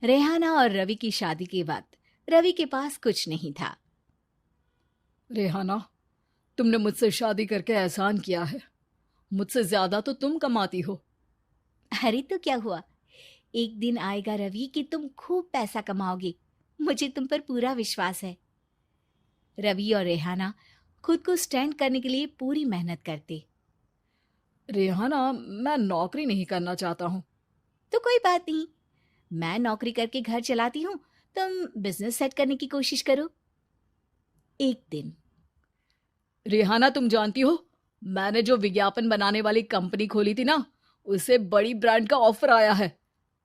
रेहाना और रवि की शादी के बाद रवि के पास कुछ नहीं था। रेहाना, तुमने मुझसे शादी करके एहसान किया है। मुझसे ज्यादा तो तुम कमाती हो। अरे तो क्या हुआ, एक दिन आएगा रवि कि तुम खूब पैसा कमाओगे। मुझे तुम पर पूरा विश्वास है। रवि और रेहाना खुद को स्टैंड करने के लिए पूरी मेहनत करते। रेहाना, मैं नौकरी नहीं करना चाहता हूँ। तो कोई बात नहीं, मैं नौकरी करके घर चलाती हूँ, तुम बिजनेस सेट करने की कोशिश करो। एक दिन रेहाना, तुम जानती हो, मैंने जो विज्ञापन बनाने वाली कंपनी खोली थी ना, उसे बड़ी ब्रांड का ऑफर आया है।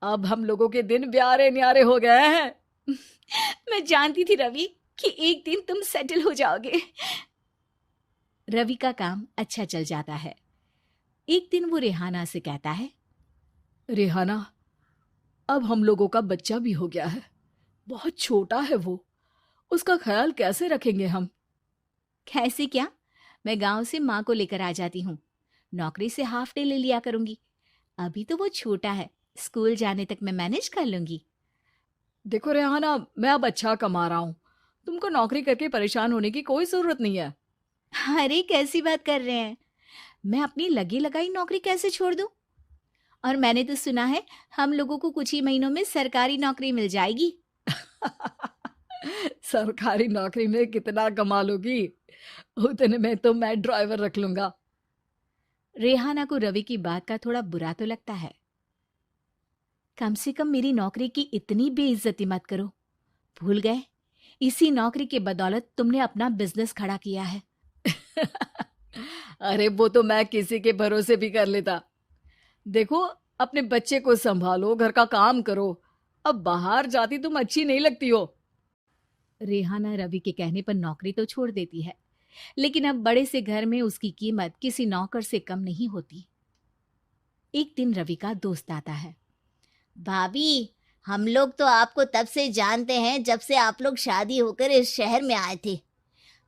अब हम लोगों के दिन ब्यारे न्यारे हो गए हैं। मैं जानती थी रवि कि एक दिन तुम सेटल हो जाओगे। रवि का काम अच्छा चल जाता है। एक दिन वो रेहाना से कहता है, रेहाना, अब हम लोगों का बच्चा भी हो गया है। बहुत छोटा है वो। उसका ख्याल कैसे रखेंगे हम? कैसे क्या, मैं गांव से माँ को लेकर आ जाती हूँ। नौकरी से हाफ डे ले लिया करूंगी। अभी तो वो छोटा है, स्कूल जाने तक मैं मैनेज कर लूंगी। देखो रेहाना, मैं अब अच्छा कमा रहा हूँ। तुमको नौकरी करके परेशान होने की कोई जरूरत नहीं है। अरे कैसी बात कर रहे हैं, मैं अपनी लगी लगाई नौकरी कैसे छोड़ दूं? और मैंने तो सुना है हम लोगों को कुछ ही महीनों में सरकारी नौकरी मिल जाएगी। सरकारी नौकरी में कितना कमा लोगी? उतने में तो मैं ड्राइवर रख लूंगा। रेहाना को रवि की बात का थोड़ा बुरा तो लगता है। कम से कम मेरी नौकरी की इतनी बेइज्जती मत करो। भूल गए, इसी नौकरी के बदौलत तुमने अपना बिजनेस खड़ा किया है। अरे वो तो मैं किसी के भरोसे भी कर लेता। देखो, अपने बच्चे को संभालो, घर का काम करो। अब बाहर जाती तुम अच्छी नहीं लगती हो। रेहाना रवि के कहने पर नौकरी तो छोड़ देती है, लेकिन अब बड़े से घर में उसकी कीमत किसी नौकर से कम नहीं होती। एक दिन रवि का दोस्त आता है। भाभी, हम लोग तो आपको तब से जानते हैं जब से आप लोग शादी होकर इस शहर में आए थे।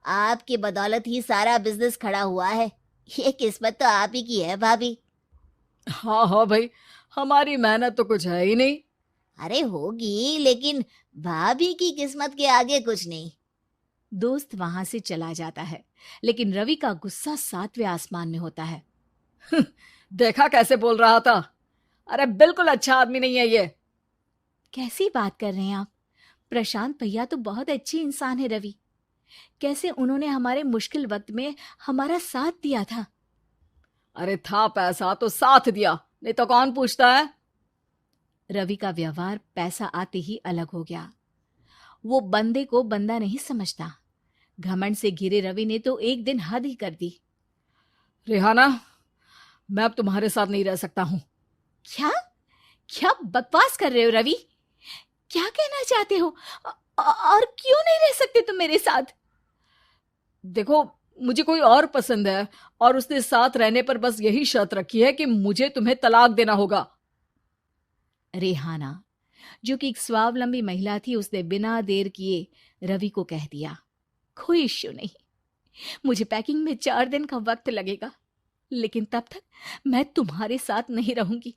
आपकी बदौलत ही सारा बिजनेस खड़ा हुआ है। ये किस्मत तो आप ही की है भाभी। हाँ हाँ भाई, हमारी मेहनत तो कुछ है ही नहीं। अरे होगी, लेकिन भाभी की किस्मत के आगे कुछ नहीं। दोस्त वहां से चला जाता है, लेकिन रवि का गुस्सा सातवें आसमान में होता है। देखा कैसे बोल रहा था? अरे बिल्कुल अच्छा आदमी नहीं है ये। कैसी बात कर रहे हैं आप? प्रशांत भैया तो बहुत अच्छे इंसान है रवि। कैसे उन्होंने हमारे मुश्किल वक्त में हमारा साथ दिया था। अरे था पैसा तो साथ दिया, नहीं तो कौन पूछता है? रवि का व्यवहार पैसा आते ही अलग हो गया। वो बंदे को बंदा नहीं समझता। घमंड से घिरे रवि ने तो एक दिन हद ही कर दी। रेहाना, मैं अब तुम्हारे साथ नहीं रह सकता हूँ। क्या? क्या बकवास कर रहे हो रवि? क्या कहना चाहते हो? और क्यों नहीं रह सकते तुम मेरे साथ? देखो, मुझे कोई और पसंद है, और उसने साथ रहने पर बस यही शर्त रखी है कि मुझे तुम्हें तलाक देना होगा। रेहाना, जो कि एक स्वावलंबी महिला थी, उसने बिना देर किए रवि को कह दिया, कोई इश्यू नहीं, मुझे पैकिंग में 4 दिन का वक्त लगेगा, लेकिन तब तक मैं तुम्हारे साथ नहीं रहूंगी।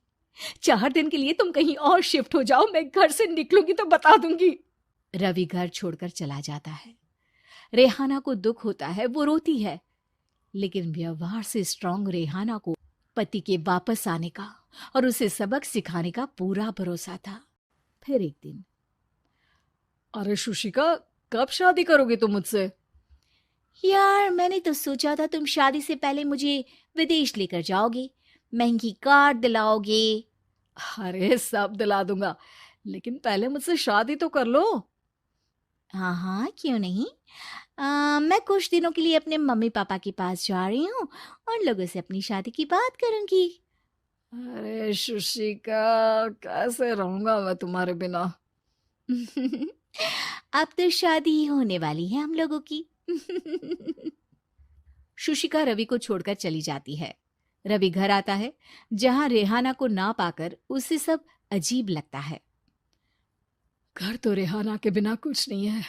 4 दिन के लिए तुम कहीं और शिफ्ट हो जाओ, मैं घर से निकलूंगी तो बता दूंगी। रवि घर छोड़कर चला जाता है। रेहाना को दुख होता है, वो रोती है, लेकिन व्यवहार से स्ट्रांग रेहाना को पति के वापस आने का और उसे सबक सिखाने का पूरा भरोसा था। फिर एक दिन, अरे शुशिका, कब शादी करोगी तुम मुझसे? यार मैंने तो सोचा था तुम शादी से पहले मुझे विदेश लेकर जाओगे, महंगी कार दिलाओगे। अरे सब दिला दूंगा, लेकिन पहले मुझसे शादी तो कर लो। हाँ हाँ, क्यों नहीं। मैं कुछ दिनों के लिए अपने मम्मी पापा के पास जा रही हूँ और लोगों से अपनी शादी की बात करूंगी। अरे शुशिका, कैसे रहूंगा मैं तुम्हारे बिना? अब तो शादी ही होने वाली है हम लोगों की। शुशिका रवि को छोड़कर चली जाती है। रवि घर आता है, जहां रेहाना को ना पाकर उसे सब अजीब लगता है। घर तो रेहाना के बिना कुछ नहीं है।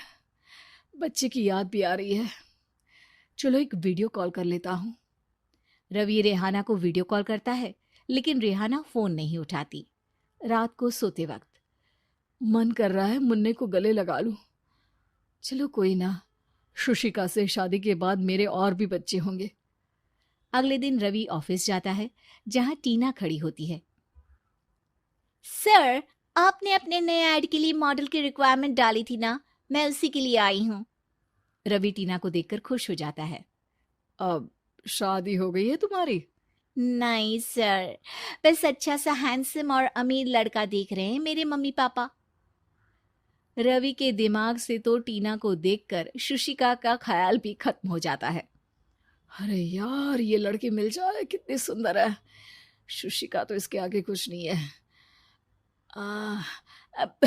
बच्चे की याद भी आ रही है। चलो एक वीडियो कॉल कर लेता हूँ। रवि रेहाना को वीडियो कॉल करता है, लेकिन रेहाना फोन नहीं उठाती। रात को सोते वक्त मन कर रहा है मुन्ने को गले लगा लूं। चलो कोई ना, शुशिका से शादी के बाद मेरे और भी बच्चे होंगे। अगले दिन रवि ऑफिस जाता है, जहां टीना खड़ी होती है। सर, आपने अपने नए ऐड के लिए मॉडल की रिक्वायरमेंट डाली थी ना, मैं उसी के लिए आई हूँ। रवि टीना को देखकर खुश हो जाता है। अब शादी हो गई है तुम्हारी? नहीं सर, बस अच्छा सा हैंडसम और अमीर लड़का देख रहे हैं मेरे मम्मी पापा। रवि के दिमाग से तो टीना को देखकर शुशिका का ख्याल भी खत्म हो जाता है। अरे यार, ये लड़की मिल जाए कितनी सुंदर है। शुशिका तो इसके आगे कुछ नहीं है। आ, अब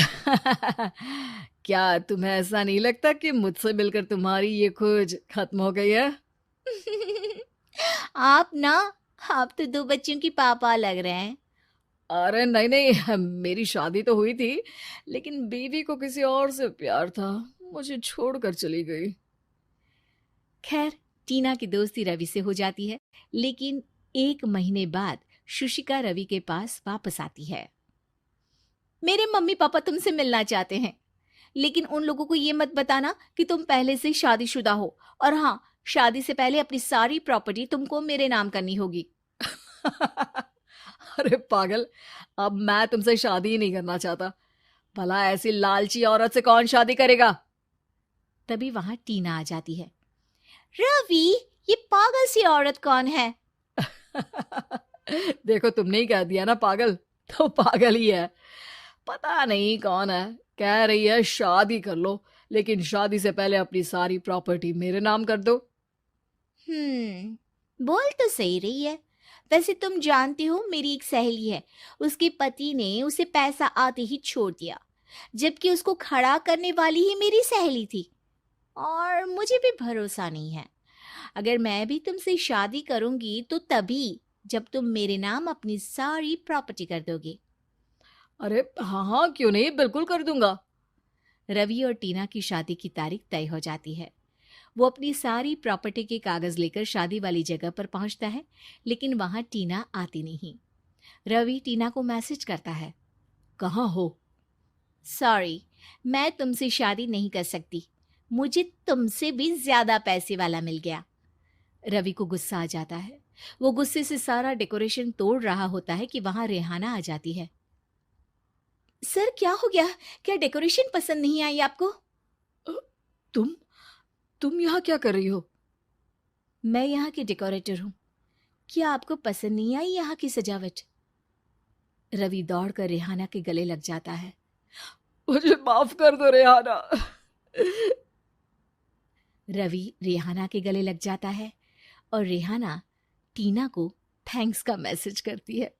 क्या तुम्हें ऐसा नहीं लगता कि मुझसे मिलकर तुम्हारी ये खोज खत्म हो गई है? आप ना, आप तो 2 बच्चों की पापा लग रहे हैं। अरे नहीं नहीं, मेरी शादी तो हुई थी, लेकिन बीवी को किसी और से प्यार था, मुझे छोड़कर चली गई। खैर, टीना की दोस्ती रवि से हो जाती है, लेकिन 1 महीने बाद शुशिका रवि के पास वापस आती है। मेरे मम्मी पापा तुमसे मिलना चाहते हैं, लेकिन उन लोगों को ये मत बताना कि तुम पहले से शादीशुदा हो, और हाँ, शादी से पहले अपनी सारी प्रॉपर्टी तुमको मेरे नाम करनी होगी। अरे पागल, अब मैं तुमसे शादी ही नहीं करना चाहता। भला ऐसी लालची औरत से कौन शादी करेगा? तभी वहां टीना आ जाती है। रवि, ये पागल सी औरत कौन है? देखो, तुमने ही कह दिया ना पागल, तो पागल ही है। पता नहीं कौन है, कह रही है शादी कर लो, लेकिन शादी से पहले अपनी सारी प्रॉपर्टी मेरे नाम कर दो। बोल तो सही रही है। वैसे तुम जानती हो, मेरी एक सहेली है, उसके पति ने उसे पैसा आते ही छोड़ दिया, जबकि उसको खड़ा करने वाली ही मेरी सहेली थी। और मुझे भी भरोसा नहीं है। अगर मैं भी तुमसे शादी करूंगी तो तभी, जब तुम मेरे नाम अपनी सारी प्रॉपर्टी कर दोगे। अरे हाँ हाँ, क्यों नहीं, बिल्कुल कर दूंगा। रवि और टीना की शादी की तारीख तय हो जाती है। वो अपनी सारी प्रॉपर्टी के कागज लेकर शादी वाली जगह पर पहुंचता है, लेकिन वहां टीना आती नहीं। रवि टीना को मैसेज करता है। कहाँ हो? सॉरी, मैं तुमसे शादी नहीं कर सकती, मुझे तुमसे भी ज्यादा पैसे वाला मिल गया। रवि को गुस्सा आ जाता है। वो गुस्से से सारा डेकोरेशन तोड़ रहा होता है कि वहां रेहाना आ जाती है। सर, क्या हो गया? क्या डेकोरेशन पसंद नहीं आई आपको? अ, तुम तुम यहाँ क्या कर रही हो? मैं यहाँ की डेकोरेटर हूँ। क्या आपको पसंद नहीं आई यहाँ की सजावट? रवि दौड़कर रेहाना के गले लग जाता है। मुझे माफ कर दो रेहाना। रवि रेहाना के गले लग जाता है और रेहाना टीना को थैंक्स का मैसेज करती है।